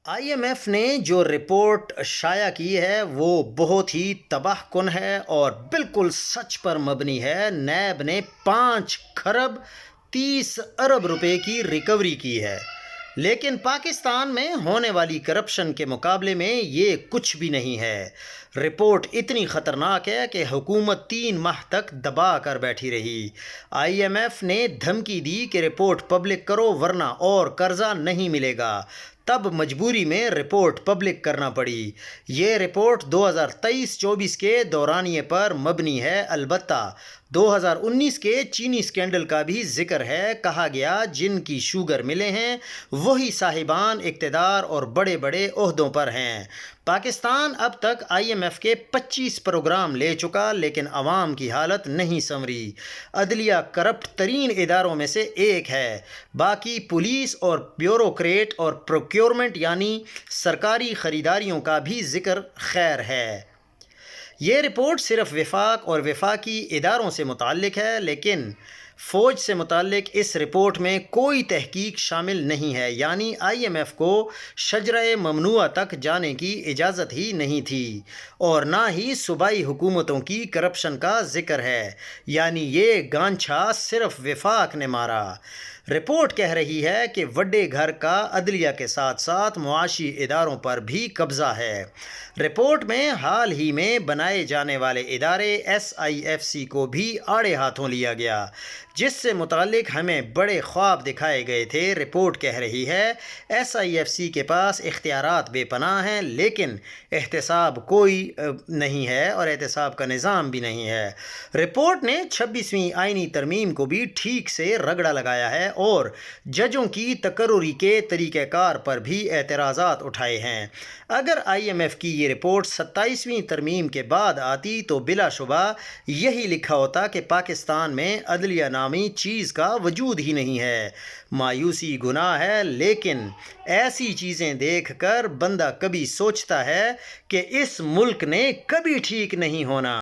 I am F نے جو report شائع کی ہے وہ بہت ہی تباہ کن ہے اور بالکل سچ پر مبنی ہے۔ نیب نے 5 کھرب 30 ارب روپے کی ریکوری کی ہے، لیکن پاکستان میں ہونے والی کرپشن کے مقابلے میں یہ کچھ بھی نہیں ہے۔ رپورٹ اتنی خطرناک ہے کہ حکومت 3 ماہ تک دبا کر بیٹھی رہی۔ آئی ایم ایف نے دھمکی دی کہ رپورٹ پبلک کرو ورنہ اور قرضہ نہیں ملے گا، تب مجبوری میں رپورٹ پبلک کرنا پڑی۔ یہ رپورٹ 2023-24 کے دورانیے پر مبنی ہے، البتہ 2019 کے چینی سکینڈل کا بھی ذکر ہے۔ کہا گیا جن کی شوگر ملیں ہیں وہی صاحبان اقتدار اور بڑے بڑے عہدوں پر ہیں۔ پاکستان اب تک آئی ایم ایف کے 25 پروگرام لے چکا، لیکن عوام کی حالت نہیں سنوری۔ عدلیہ کرپٹ ترین اداروں میں سے ایک ہے، باقی پولیس اور بیوروکریٹ اور پروکیورمنٹ یعنی سرکاری خریداریوں کا بھی ذکر خیر ہے۔ یہ رپورٹ صرف وفاق اور وفاقی اداروں سے متعلق ہے، لیکن فوج سے متعلق اس رپورٹ میں کوئی تحقیق شامل نہیں ہے، یعنی آئی ایم ایف کو شجرہ ممنوعہ تک جانے کی اجازت ہی نہیں تھی، اور نہ ہی صوبائی حکومتوں کی کرپشن کا ذکر ہے، یعنی یہ گانچھا صرف وفاق نے مارا۔ رپورٹ کہہ رہی ہے کہ وڈے گھر کا عدلیہ کے ساتھ ساتھ معاشی اداروں پر بھی قبضہ ہے۔ رپورٹ میں حال ہی میں بنائے جانے والے ادارے ایس آئی ایف سی کو بھی آڑے ہاتھوں لیا گیا، جس سے متعلق ہمیں بڑے خواب دکھائے گئے تھے۔ رپورٹ کہہ رہی ہے ایس آئی ایف سی کے پاس اختیارات بے پناہ ہیں، لیکن احتساب کوئی نہیں ہے اور احتساب کا نظام بھی نہیں ہے۔ رپورٹ نے 26ویں آئینی ترمیم کو بھی ٹھیک سے رگڑا لگایا ہے اور ججوں کی تقرری کے طریقہ کار پر بھی اعتراضات اٹھائے ہیں۔ اگر آئی ایم ایف کی یہ رپورٹ 27ویں ترمیم کے بعد آتی تو بلا شبہ یہی لکھا ہوتا کہ پاکستان میں عدلیہ نامی چیز کا وجود ہی نہیں ہے۔ مایوسی گناہ ہے، لیکن ایسی چیزیں دیکھ کر بندہ کبھی سوچتا ہے کہ اس ملک نے کبھی ٹھیک نہیں ہونا۔